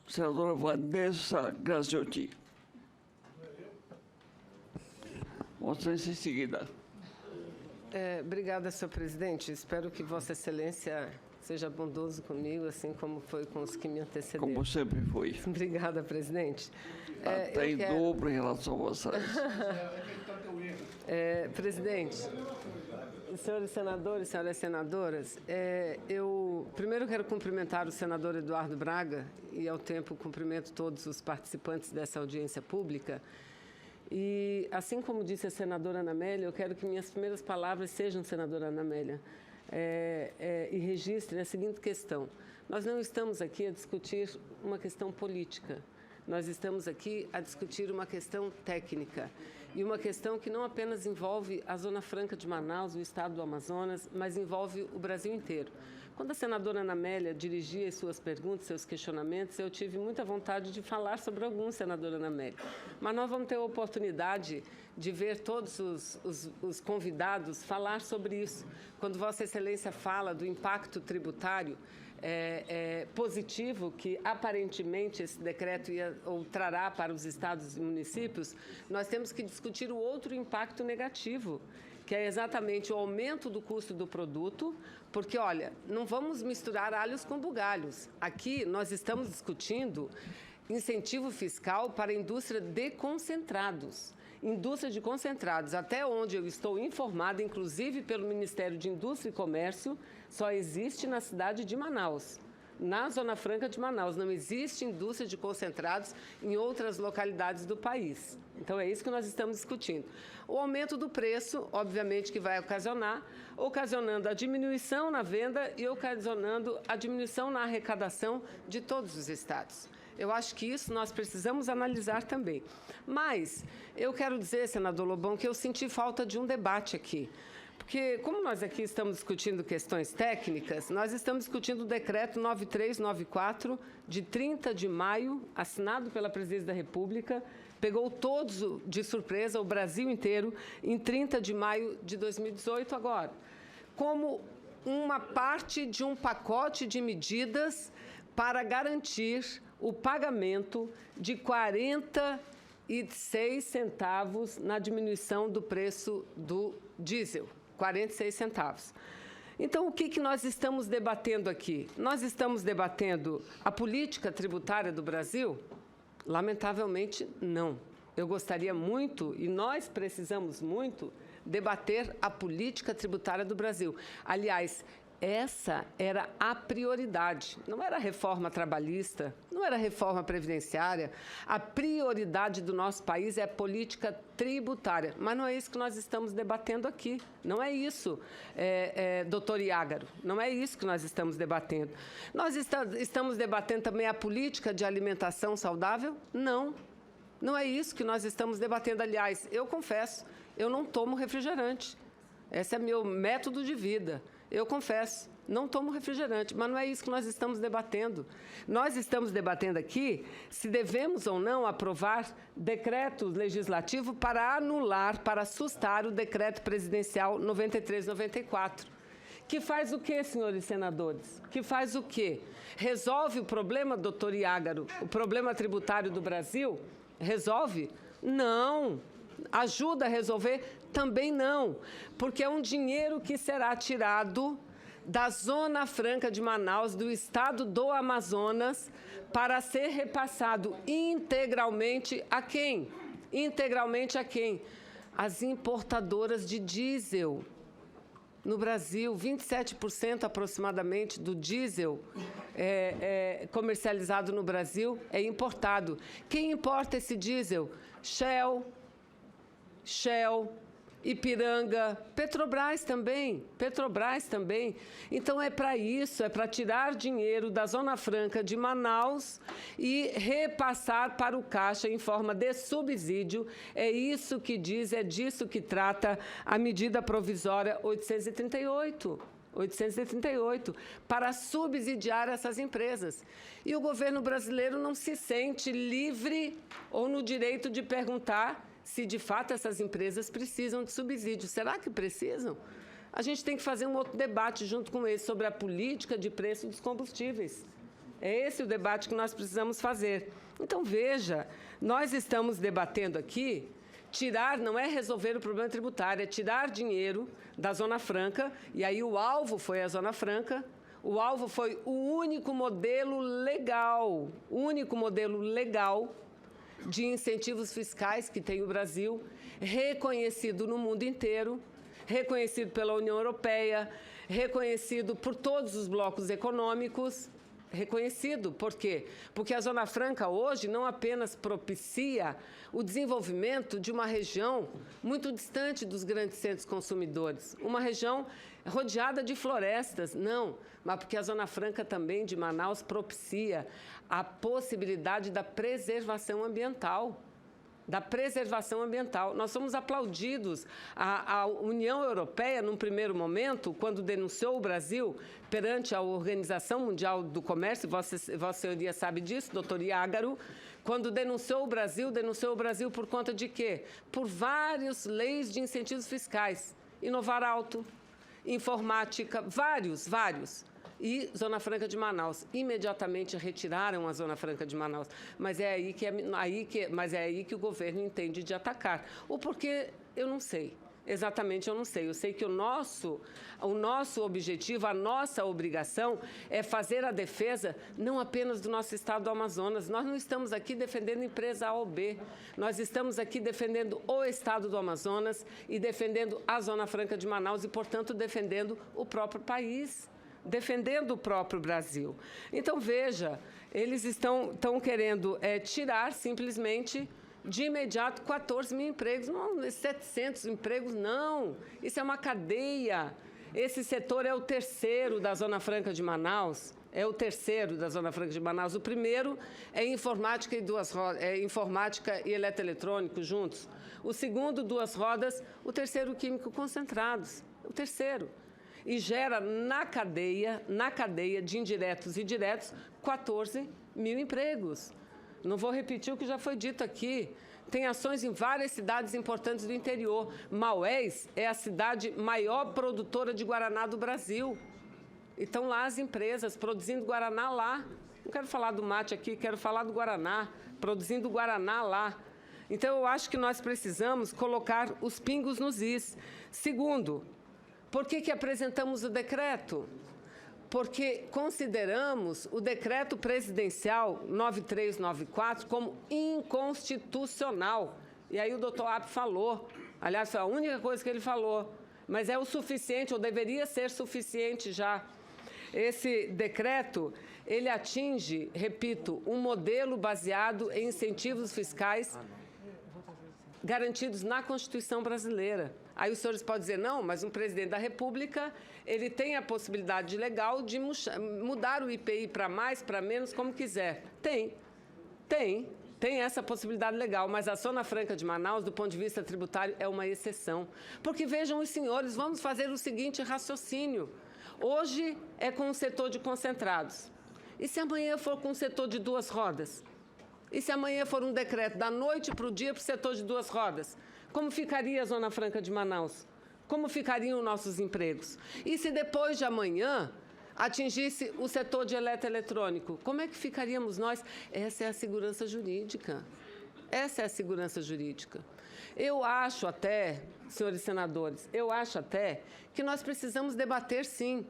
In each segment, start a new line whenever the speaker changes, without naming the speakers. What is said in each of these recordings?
Senadora Vanessa Graziotti. Vossa Excelência em seguida.
Obrigada, senhor presidente. Espero que Vossa Excelência seja bondoso comigo, assim como foi com os que me antecederam.
Como sempre foi.
Obrigada, presidente.
Até em dobro em relação a Vossa Excelência.
Presidente, senhores senadores, senhoras senadoras, eu primeiro quero cumprimentar o senador Eduardo Braga e, ao tempo, cumprimento todos os participantes dessa audiência pública. E, assim como disse a senadora Ana Amélia, eu quero que minhas primeiras palavras sejam, senadora Ana Amélia, e registre a seguinte questão. Nós não estamos aqui a discutir uma questão política. Nós estamos aqui a discutir uma questão técnica e uma questão que não apenas envolve a Zona Franca de Manaus, o estado do Amazonas, mas envolve o Brasil inteiro. Quando a senadora Ana Amélia dirigia as suas perguntas, seus questionamentos, eu tive muita vontade de falar sobre alguns, senadora Ana Amélia. Mas nós vamos ter a oportunidade de ver todos os convidados falar sobre isso. Quando Vossa Excelência fala do impacto tributário positivo que, aparentemente, esse decreto trará para os estados e municípios, nós temos que discutir o outro impacto negativo, que é exatamente o aumento do custo do produto, porque, olha, não vamos misturar alhos com bugalhos. Aqui nós estamos discutindo incentivo fiscal para a indústria de concentrados. Indústria de concentrados, até onde eu estou informada, inclusive pelo Ministério de Indústria e Comércio, só existe na cidade de Manaus. Na Zona Franca de Manaus, não existe indústria de concentrados em outras localidades do país. Então, é isso que nós estamos discutindo. O aumento do preço, obviamente, que vai ocasionando a diminuição na venda e ocasionando a diminuição na arrecadação de todos os estados. Eu acho que isso nós precisamos analisar também. Mas eu quero dizer, senador Lobão, que eu senti falta de um debate aqui. Porque, como nós aqui estamos discutindo questões técnicas, nós estamos discutindo o decreto 9394, de 30 de maio, assinado pela Presidência da República, pegou todos de surpresa, o Brasil inteiro, em 30 de maio de 2018 agora, como uma parte de um pacote de medidas para garantir o pagamento de 46 centavos na diminuição do preço do diesel, 46 centavos. Então, o que nós estamos debatendo aqui? Nós estamos debatendo a política tributária do Brasil? Lamentavelmente, não. Eu gostaria muito, e nós precisamos muito, debater a política tributária do Brasil. Aliás, essa era a prioridade, não era a reforma trabalhista, não era a reforma previdenciária. A prioridade do nosso país é a política tributária, mas não é isso que nós estamos debatendo aqui. Não é isso, doutor Iágaro, não é isso que nós estamos debatendo. Nós estamos debatendo também a política de alimentação saudável? Não, não é isso que nós estamos debatendo. Aliás, eu confesso, eu não tomo refrigerante. Esse é meu método de vida. Eu confesso, não tomo refrigerante, mas não é isso que nós estamos debatendo. Nós estamos debatendo aqui se devemos ou não aprovar decreto legislativo para anular, para sustar o decreto presidencial 93/94. Que faz o quê, senhores senadores? Que faz o quê? Resolve o problema, doutor Iágaro, o problema tributário do Brasil? Resolve? Não. Ajuda a resolver? Também não, porque é um dinheiro que será tirado da Zona Franca de Manaus, do estado do Amazonas, para ser repassado integralmente a quem? Integralmente a quem? As importadoras de diesel. No Brasil, 27% aproximadamente do diesel comercializado no Brasil é importado. Quem importa esse diesel? Shell, Ipiranga, Petrobras também. Então, é para isso, é para tirar dinheiro da Zona Franca de Manaus e repassar para o Caixa em forma de subsídio. É isso que diz, é disso que trata a medida provisória 838, para subsidiar essas empresas. E o governo brasileiro não se sente livre ou no direito de perguntar se, de fato, essas empresas precisam de subsídio. Será que precisam? A gente tem que fazer um outro debate junto com eles sobre a política de preço dos combustíveis. É esse o debate que nós precisamos fazer. Então, veja, nós estamos debatendo aqui, tirar não é resolver o problema tributário, é tirar dinheiro da Zona Franca, e aí o alvo foi a Zona Franca, o alvo foi o único modelo legal de incentivos fiscais que tem o Brasil, reconhecido no mundo inteiro, reconhecido pela União Europeia, reconhecido por todos os blocos econômicos. Reconhecido. Por quê? Porque a Zona Franca hoje não apenas propicia o desenvolvimento de uma região muito distante dos grandes centros consumidores, uma região rodeada de florestas, não, mas porque a Zona Franca também de Manaus propicia a possibilidade da preservação ambiental. Nós somos aplaudidos. A União Europeia, num primeiro momento, quando denunciou o Brasil perante a Organização Mundial do Comércio, Vossa Senhoria sabe disso, doutor Iágaro, quando denunciou o Brasil por conta de quê? Por várias leis de incentivos fiscais. Inovar Alto, informática, vários. E Zona Franca de Manaus. Imediatamente retiraram a Zona Franca de Manaus. Mas é aí que o governo entende de atacar. O porquê, eu não sei. Exatamente, eu não sei. Eu sei que o nosso objetivo, a nossa obrigação é fazer a defesa não apenas do nosso estado do Amazonas. Nós não estamos aqui defendendo empresa A ou B. Nós estamos aqui defendendo o estado do Amazonas e defendendo a Zona Franca de Manaus e, portanto, defendendo o próprio país. Defendendo o próprio Brasil. Então, veja, eles estão querendo tirar, simplesmente, de imediato, 14 mil empregos. Não, 700 empregos, não. Isso é uma cadeia. Esse setor é o terceiro da Zona Franca de Manaus. O primeiro é informática e eletroeletrônico juntos. O segundo, duas rodas. O terceiro, químico concentrados. O terceiro. E gera na cadeia de indiretos e diretos, 14 mil empregos. Não vou repetir o que já foi dito aqui. Tem ações em várias cidades importantes do interior. Maués é a cidade maior produtora de guaraná do Brasil. E estão lá as empresas produzindo guaraná lá. Não quero falar do mate aqui, quero falar do guaraná, produzindo guaraná lá. Então, eu acho que nós precisamos colocar os pingos nos is. Segundo, por que apresentamos o decreto? Porque consideramos o decreto presidencial 9394 como inconstitucional. E aí o doutor Apio falou, aliás, foi a única coisa que ele falou, mas é o suficiente, ou deveria ser suficiente já. Esse decreto, ele atinge, repito, um modelo baseado em incentivos fiscais garantidos na Constituição brasileira. Aí os senhores podem dizer, não, mas um presidente da República, ele tem a possibilidade legal de mudar o IPI para mais, para menos, como quiser. Tem essa possibilidade legal, mas a Zona Franca de Manaus, do ponto de vista tributário, é uma exceção. Porque vejam os senhores, vamos fazer o seguinte raciocínio. Hoje é com o setor de concentrados. E se amanhã for com o setor de duas rodas? E se amanhã for um decreto da noite para o dia para o setor de duas rodas? Como ficaria a Zona Franca de Manaus? Como ficariam nossos empregos? E se depois de amanhã atingisse o setor de eletroeletrônico, como é que ficaríamos nós? Essa é a segurança jurídica. Eu acho até, senhores senadores, que nós precisamos debater, sim,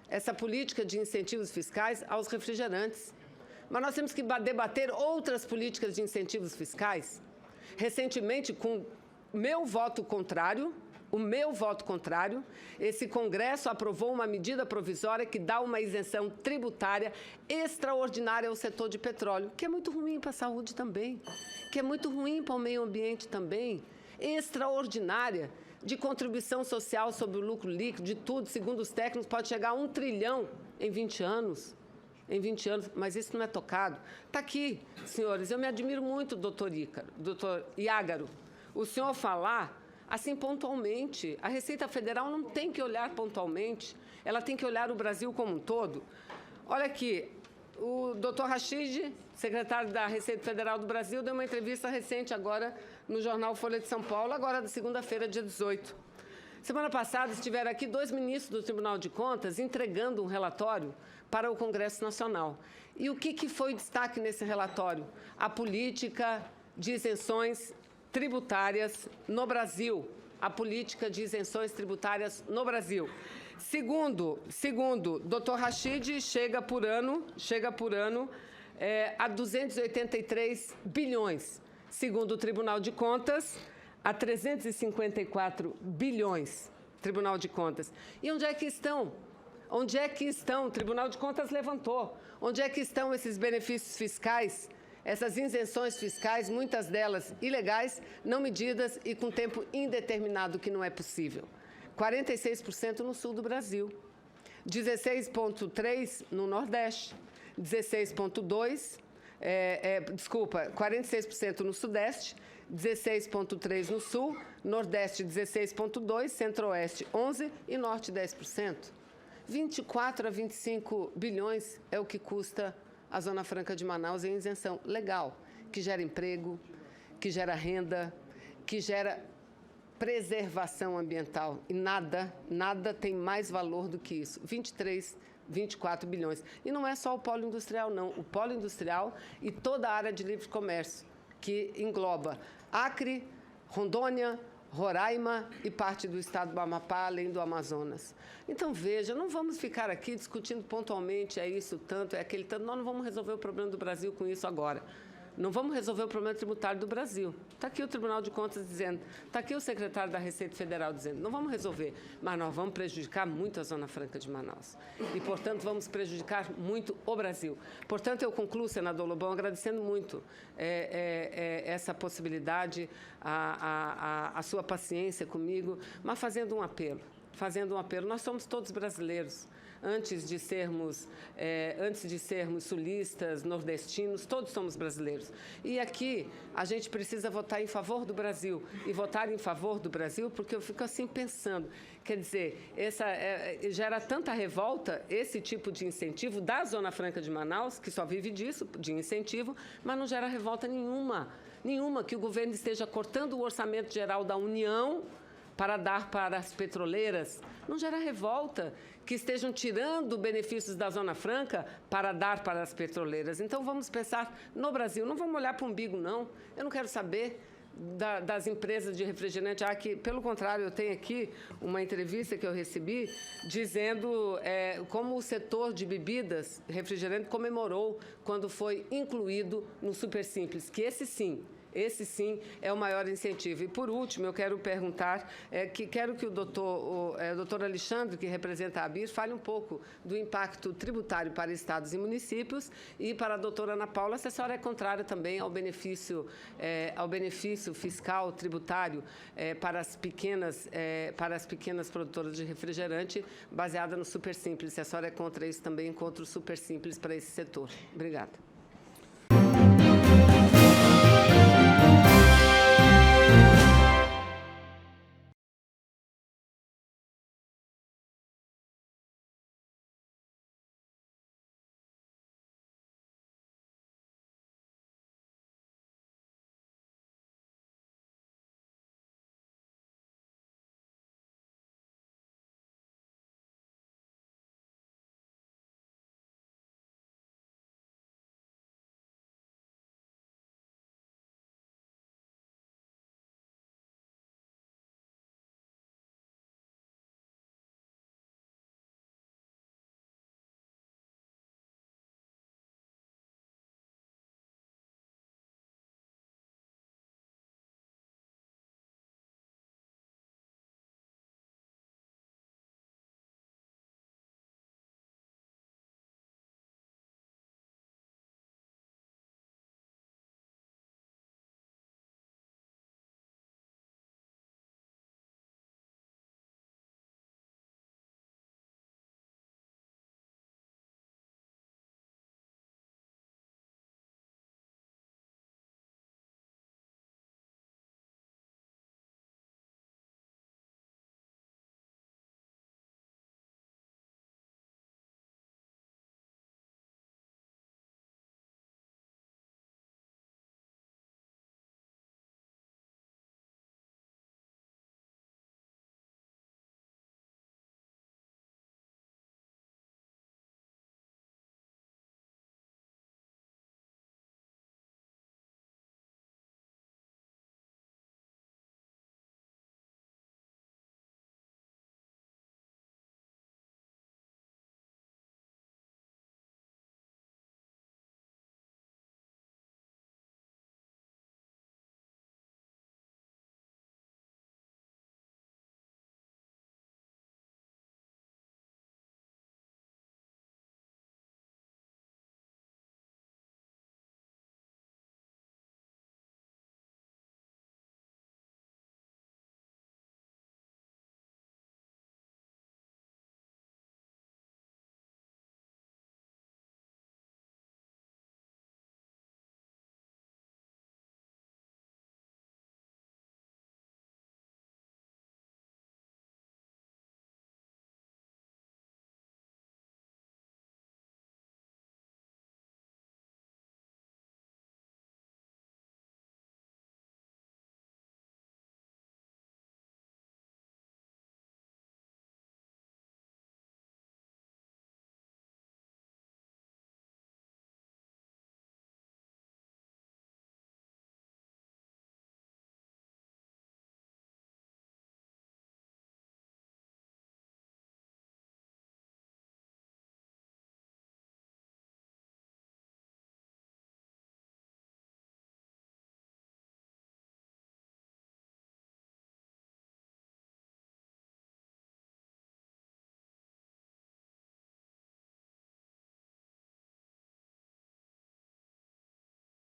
essa política de incentivos fiscais aos refrigerantes. Mas nós temos que debater outras políticas de incentivos fiscais. Recentemente, com o meu voto contrário, esse Congresso aprovou uma medida provisória que dá uma isenção tributária extraordinária ao setor de petróleo, que é muito ruim para a saúde também, que é muito ruim para o meio ambiente também, extraordinária, de contribuição social sobre o lucro líquido, de tudo, segundo os técnicos, pode chegar a 1 trilhão em 20 anos. Mas isso não é tocado. Está aqui, senhores, eu me admiro muito, doutor Iágaro, o senhor falar assim pontualmente. A Receita Federal não tem que olhar pontualmente, ela tem que olhar o Brasil como um todo. Olha aqui, o doutor Rachid, secretário da Receita Federal do Brasil, deu uma entrevista recente agora no jornal Folha de São Paulo, agora da segunda-feira, dia 18. Semana passada estiveram aqui 2 ministros do Tribunal de Contas entregando um relatório para o Congresso Nacional. E o que foi o destaque nesse relatório? A política de isenções tributárias no Brasil. A política de isenções tributárias no Brasil. Segundo Dr. Rachid, chega por ano a 283 bilhões. Segundo o Tribunal de Contas, a 354 bilhões, Tribunal de Contas. E onde é que estão? Onde é que estão? O Tribunal de Contas levantou. Onde é que estão esses benefícios fiscais, essas isenções fiscais, muitas delas ilegais, não medidas e com tempo indeterminado, que não é possível? 46% no sul do Brasil, 16,3% no Nordeste, 46% no Sudeste, 16,3% no Sul, Nordeste 16,2%, Centro-Oeste 11% e Norte 10%. 24 a 25 bilhões é o que custa a Zona Franca de Manaus em isenção legal, que gera emprego, que gera renda, que gera preservação ambiental. E nada tem mais valor do que isso. 24 bilhões. E não é só o polo industrial, não. O polo industrial e toda a área de livre comércio, que engloba Acre, Rondônia, Roraima e parte do estado do Amapá, além do Amazonas. Então, veja, não vamos ficar aqui discutindo pontualmente, é isso tanto, é aquele tanto. Nós não vamos resolver o problema do Brasil com isso agora. Não vamos resolver o problema tributário do Brasil. Está aqui o Tribunal de Contas dizendo, está aqui o secretário da Receita Federal dizendo, não vamos resolver, mas nós vamos prejudicar muito a Zona Franca de Manaus. E, portanto, vamos prejudicar muito o Brasil. Portanto, eu concluo, senador Lobão, agradecendo muito essa possibilidade, a sua paciência comigo, mas fazendo um apelo. Nós somos todos brasileiros. Antes de sermos sulistas, nordestinos, todos somos brasileiros. E aqui a gente precisa votar em favor do Brasil. E votar em favor do Brasil porque eu fico assim pensando, quer dizer, gera tanta revolta esse tipo de incentivo da Zona Franca de Manaus, que só vive disso, de incentivo, mas não gera revolta nenhuma que o governo esteja cortando o orçamento geral da União para dar para as petroleiras. Não gera revolta que estejam tirando benefícios da Zona Franca para dar para as petroleiras. Então, vamos pensar no Brasil. Não vamos olhar para o umbigo, não. Eu não quero saber das empresas de refrigerante. Que, pelo contrário, eu tenho aqui uma entrevista que eu recebi dizendo como o setor de bebidas, refrigerante, comemorou quando foi incluído no Super Simples, que esse sim é o maior incentivo. E, por último, eu quero perguntar, quero que o doutor Alexandre, que representa a ABIR, fale um pouco do impacto tributário para estados e municípios, e para a doutora Ana Paula, se a senhora é contrária também ao benefício fiscal tributário para as pequenas produtoras de refrigerante, baseada no Super Simples. Se a senhora é contra isso também, contra o Super Simples para esse setor. Obrigada.